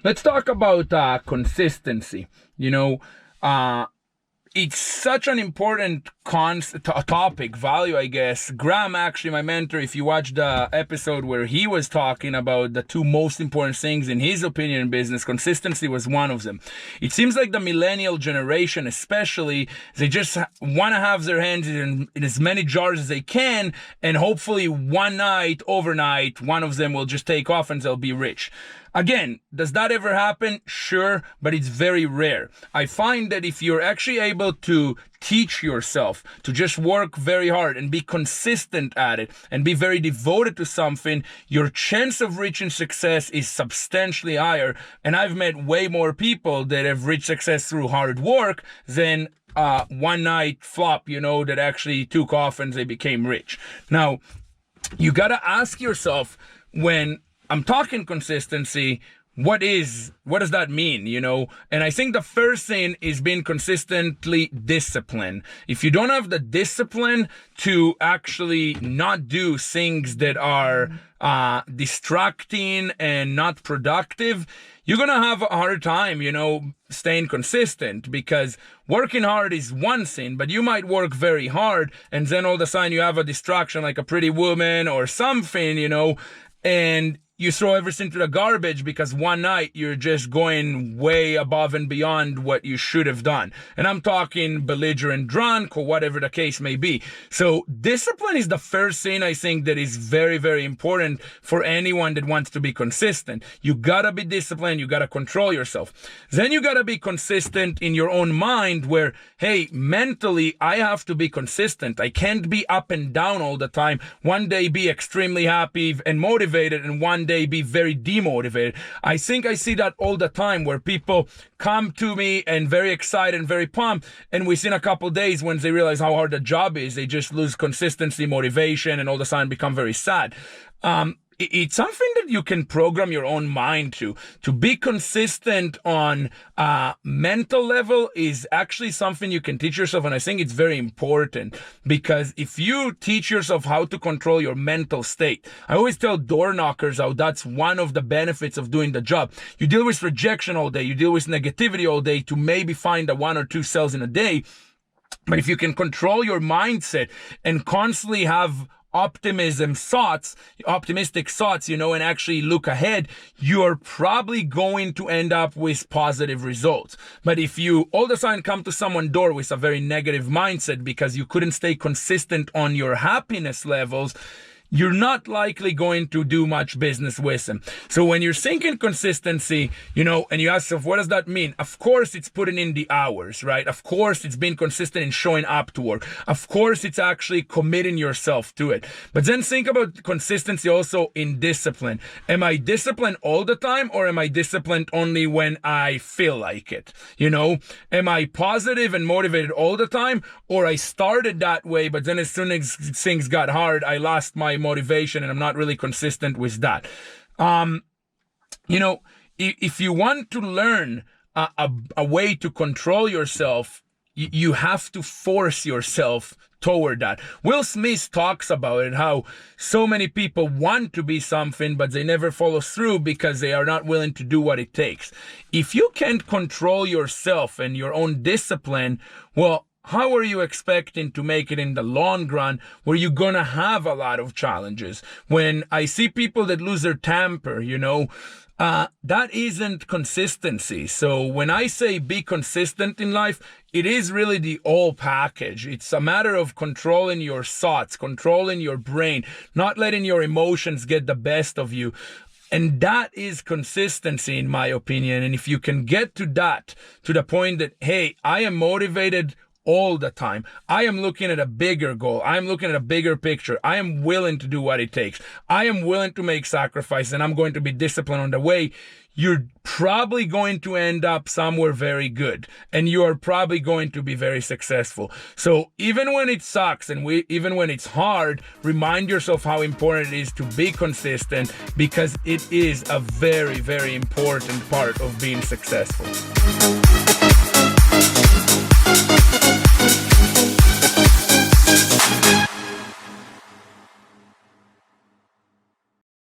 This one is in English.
Let's talk about consistency. You know, uh, it's such an important topic, value, I guess. Graham, actually, my mentor, if you watch the episode where he was talking about the two most important things in his opinion in business, consistency was one of them. It seems like the millennial generation, especially, they just want to have their hands in as many jars as they can, and hopefully one night, overnight, one of them will just take off and they'll be rich. Again, does that ever happen? Sure, but it's very rare. I find that if you're actually able to teach yourself to just work very hard and be consistent at it and be very devoted to something, your chance of reaching success is substantially higher. And I've met way more people that have reached success through hard work than one night flop, that actually took off and they became rich. Now, you got to ask yourself, when I'm talking consistency, what does that mean, And I think the first thing is being consistently disciplined. If you don't have the discipline to actually not do things that are distracting and not productive, you're going to have a hard time, staying consistent, because working hard is one thing, but you might work very hard and then all of a sudden you have a distraction like a pretty woman or something, and you throw everything to the garbage because one night you're just going way above and beyond what you should have done. And I'm talking belligerent drunk or whatever the case may be. So discipline is the first thing I think that is very, very important for anyone that wants to be consistent. You gotta be disciplined. You gotta control yourself. Then you gotta be consistent in your own mind where, hey, mentally, I have to be consistent. I can't be up and down all the time. One day be extremely happy and motivated, and one day be very demotivated. I think I see that all the time where people come to me and very excited and very pumped, and within a couple days, when they realize how hard the job is, they just lose consistency, motivation, and all of a sudden become very sad. It's something that you can program your own mind to be consistent on a mental level is actually something you can teach yourself. And I think it's very important, because if you teach yourself how to control your mental state, I always tell door knockers how that's one of the benefits of doing the job. You deal with rejection all day. You deal with negativity all day to maybe find a 1 or 2 sales in a day. But if you can control your mindset and constantly have optimistic thoughts, and actually look ahead, you're probably going to end up with positive results. But if you all of a sudden come to someone's door with a very negative mindset because you couldn't stay consistent on your happiness levels, you're not likely going to do much business with them. So when you're thinking consistency, and you ask yourself, what does that mean? Of course, it's putting in the hours, right? Of course, it's being consistent in showing up to work. Of course, it's actually committing yourself to it. But then think about consistency also in discipline. Am I disciplined all the time, or am I disciplined only when I feel like it? Am I positive and motivated all the time, or I started that way, but then as soon as things got hard, I lost my motivation and I'm not really consistent with that. If you want to learn a way to control yourself, you have to force yourself toward that. Will Smith talks about it, how so many people want to be something, but they never follow through because they are not willing to do what it takes. If you can't control yourself and your own discipline, well, how are you expecting to make it in the long run where you're going to have a lot of challenges? When I see people that lose their temper, that isn't consistency. So when I say be consistent in life, it is really the whole package. It's a matter of controlling your thoughts, controlling your brain, not letting your emotions get the best of you. And that is consistency, in my opinion. And if you can get to that, to the point that, hey, I am motivated all the time. I am looking at a bigger goal. I am looking at a bigger picture. I am willing to do what it takes. I am willing to make sacrifice, and I'm going to be disciplined on the way. You're probably going to end up somewhere very good, and you are probably going to be very successful. So even when it sucks and even when it's hard, remind yourself how important it is to be consistent, because it is a very, very important part of being successful.